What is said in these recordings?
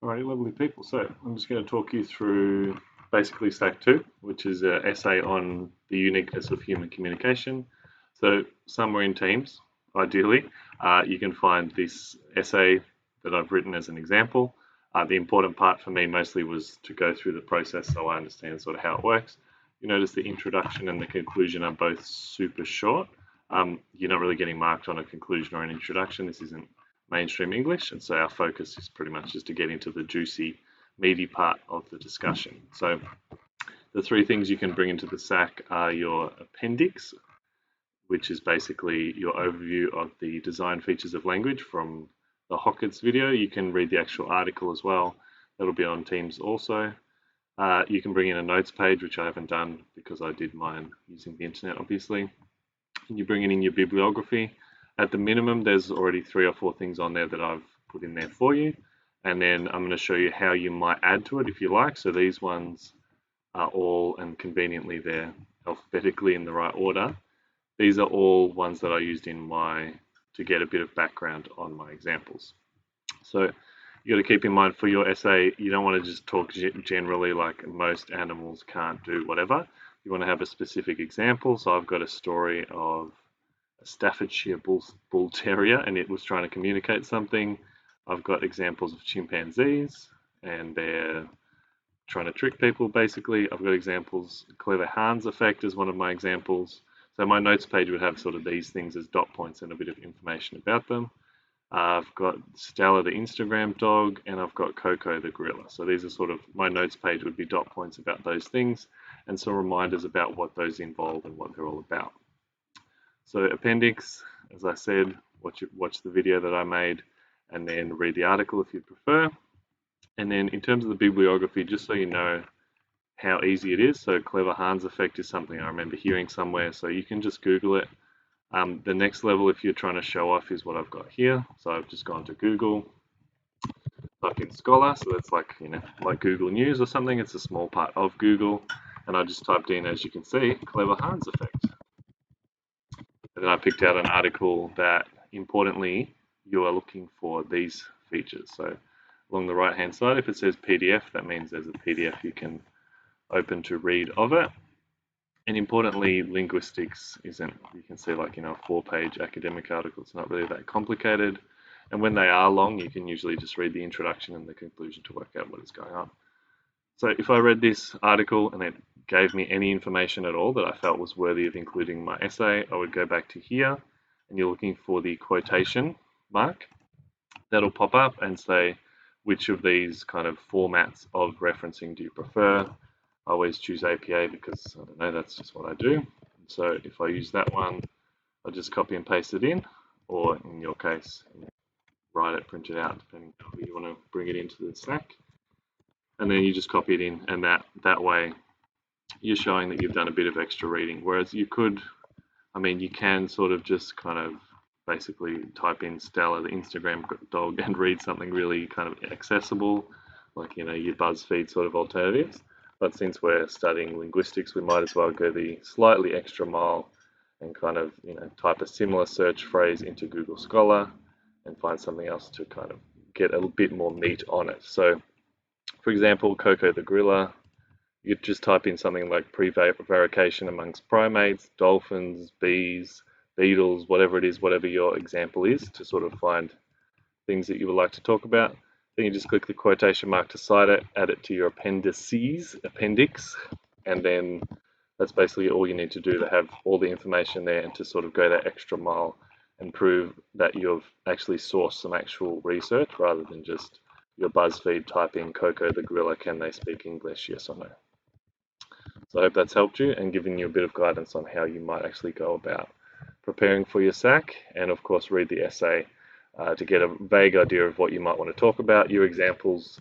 Alrighty, lovely people. So I'm just going to talk you through basically SAC 2, which is an essay on the uniqueness of human communication. So somewhere in Teams, ideally, you can find this essay that I've written as an example. The important part for me mostly was to go through the process so I understand sort of how it works. You notice the introduction and the conclusion are both super short. You're not really getting marked on a conclusion or an introduction. This isn't mainstream English, and so our focus is pretty much just to get into the juicy, meaty part of the discussion. So the three things you can bring into the SAC are your appendix, which is basically your overview of the design features of language from the Hockett's video. You can read the actual article as well. That'll be on Teams also. You can bring in a notes page, which I haven't done because I did mine using the internet, obviously. And you bring in your bibliography. At the minimum, there's already 3 or 4 things on there that I've put in there for you. And then I'm going to show you how you might add to it if you like. So these ones are all, and conveniently they're alphabetically in the right order. These are all ones that I used to get a bit of background on my examples. So you got to keep in mind for your essay, you don't want to just talk generally like most animals can't do whatever. You want to have a specific example. So I've got a story of a Staffordshire Bull Terrier, and it was trying to communicate something. I've got examples of chimpanzees, and they're trying to trick people, basically. I've got examples. Kolber Hans effect is one of my examples. So my notes page would have sort of these things as dot points and a bit of information about them. I've got Stella the Instagram dog, and I've got Coco the gorilla. So these are sort of, my notes page would be dot points about those things, and some reminders about what those involve and what they're all about. So appendix, as I said, watch the video that I made, and then read the article if you prefer. And then in terms of the bibliography, just so you know how easy it is, so Kolber Hans effect is something I remember hearing somewhere, so you can just Google it. The next level, if you're trying to show off, is what I've got here. So I've just gone to Google, type in Scholar, so that's like, like Google News or something. It's a small part of Google, and I just typed in, as you can see, Kolber Hans effect. And then I picked out an article that, importantly, you are looking for these features. So along the right hand side, if it says PDF, that means there's a PDF you can open to read of it. And importantly, linguistics isn't, you can see, like, a 4-page academic article. It's not really that complicated. And when they are long, you can usually just read the introduction and the conclusion to work out what is going on. So if I read this article and it gave me any information at all that I felt was worthy of including in my essay, I would go back to here, and you're looking for the quotation mark. That'll pop up and say, which of these kind of formats of referencing do you prefer? I always choose APA because, I don't know, that's just what I do. So if I use that one, I'll just copy and paste it in, or in your case, write it, print it out, depending on how you want to bring it into the SAC. And then you just copy it in, and that way you're showing that you've done a bit of extra reading. Whereas you could, you can sort of just kind of basically type in Stella the Instagram dog and read something really kind of accessible, like, your BuzzFeed sort of alternatives. But since we're studying linguistics, we might as well go the slightly extra mile and kind of, type a similar search phrase into Google Scholar and find something else to kind of get a bit more meat on it. So, for example, Coco the gorilla, you just type in something like prevarication amongst primates, dolphins, bees, beetles, whatever it is, whatever your example is, to sort of find things that you would like to talk about. Then you just click the quotation mark to cite it, add it to your appendix, and then that's basically all you need to do to have all the information there and to sort of go that extra mile and prove that you've actually sourced some actual research rather than just your BuzzFeed type in Coco the gorilla, can they speak English, yes or no? So I hope that's helped you and given you a bit of guidance on how you might actually go about preparing for your SAC, and of course read the essay to get a vague idea of what you might want to talk about. Your examples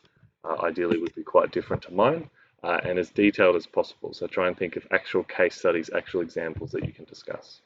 ideally would be quite different to mine, and as detailed as possible. So try and think of actual case studies, actual examples that you can discuss.